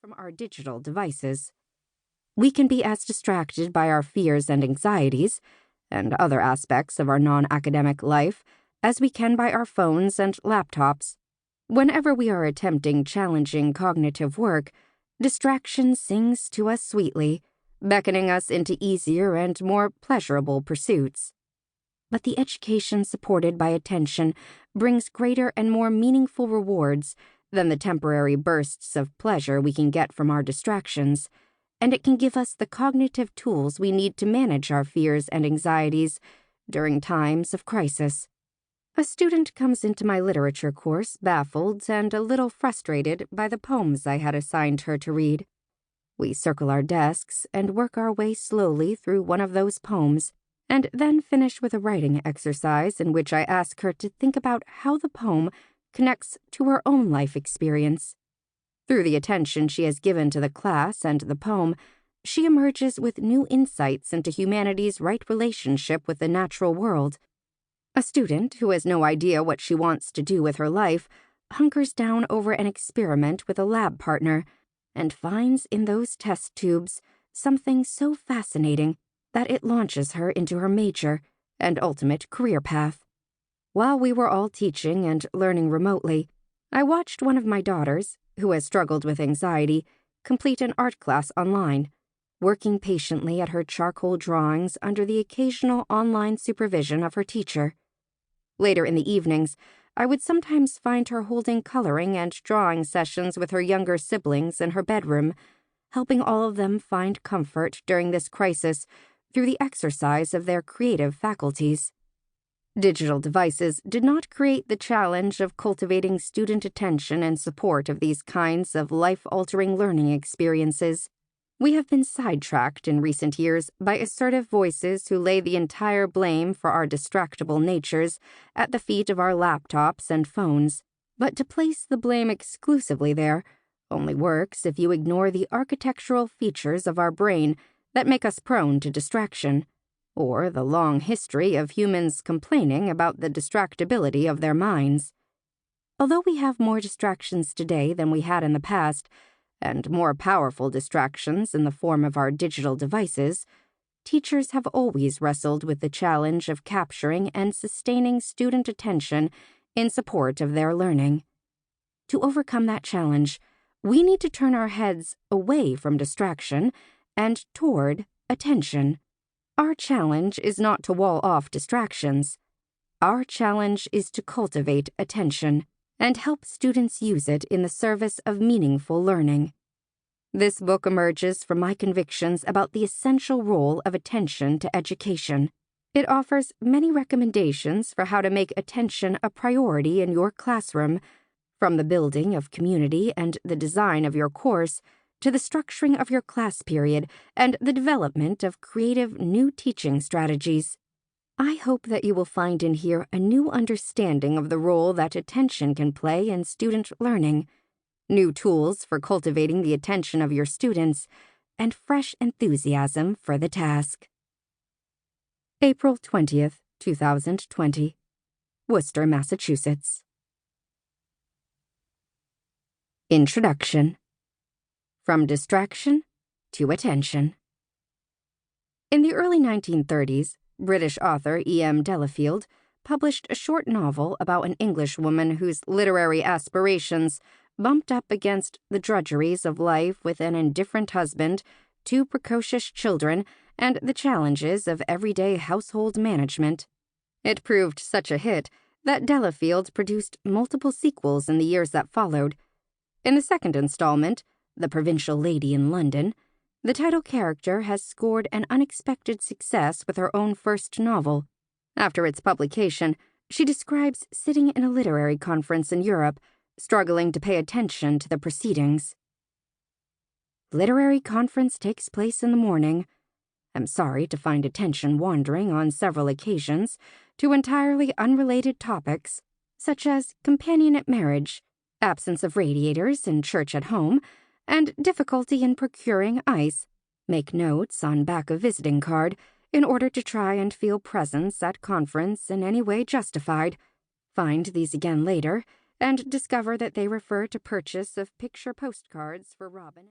from our digital devices. We can be as distracted by our fears and anxieties, and other aspects of our non-academic life, as we can by our phones and laptops. Whenever we are attempting challenging cognitive work, distraction sings to us sweetly, beckoning us into easier and more pleasurable pursuits. But the education supported by attention brings greater and more meaningful rewards than the temporary bursts of pleasure we can get from our distractions, and it can give us the cognitive tools we need to manage our fears and anxieties during times of crisis. A student comes into my literature course baffled and a little frustrated by the poems I had assigned her to read. We circle our desks and work our way slowly through one of those poems, and then finish with a writing exercise in which I ask her to think about how the poem connects to her own life experience. Through the attention she has given to the class and the poem, she emerges with new insights into humanity's right relationship with the natural world. A student who has no idea what she wants to do with her life hunkers down over an experiment with a lab partner and finds in those test tubes something so fascinating that it launches her into her major and ultimate career path. While we were all teaching and learning remotely, I watched one of my daughters, who has struggled with anxiety, complete an art class online, working patiently at her charcoal drawings under the occasional online supervision of her teacher. Later in the evenings, I would sometimes find her holding coloring and drawing sessions with her younger siblings in her bedroom, helping all of them find comfort during this crisis through the exercise of their creative faculties. Digital devices did not create the challenge of cultivating student attention and support of these kinds of life-altering learning experiences. We have been sidetracked in recent years by assertive voices who lay the entire blame for our distractible natures at the feet of our laptops and phones. But to place the blame exclusively there only works if you ignore the architectural features of our brain that make us prone to distraction, or the long history of humans complaining about the distractibility of their minds. Although we have more distractions today than we had in the past, and more powerful distractions in the form of our digital devices, teachers have always wrestled with the challenge of capturing and sustaining student attention in support of their learning. To overcome that challenge, we need to turn our heads away from distraction and toward attention. Our challenge is not to wall off distractions. Our challenge is to cultivate attention and help students use it in the service of meaningful learning. This book emerges from my convictions about the essential role of attention to education. It offers many recommendations for how to make attention a priority in your classroom, from the building of community and the design of your course to the structuring of your class period and the development of creative new teaching strategies. I hope that you will find in here a new understanding of the role that attention can play in student learning, new tools for cultivating the attention of your students, and fresh enthusiasm for the task. April 20th, 2020. Worcester, Massachusetts. Introduction. From distraction to attention. In the early 1930s, British author E.M. Delafield published a short novel about an Englishwoman whose literary aspirations bumped up against the drudgeries of life with an indifferent husband, 2 precocious children, and the challenges of everyday household management. It proved such a hit that Delafield produced multiple sequels in the years that followed. In the second installment, The Provincial Lady in London, the title character has scored an unexpected success with her own first novel. After its publication, she describes sitting in a literary conference in Europe, struggling to pay attention to the proceedings. Literary conference takes place in the morning. I'm sorry to find attention wandering on several occasions to entirely unrelated topics, such as companionate marriage, absence of radiators in church at home, and difficulty in procuring ice. Make notes on back of visiting card in order to try and feel presence at conference in any way justified. Find these again later and discover that they refer to purchase of picture postcards for Robin.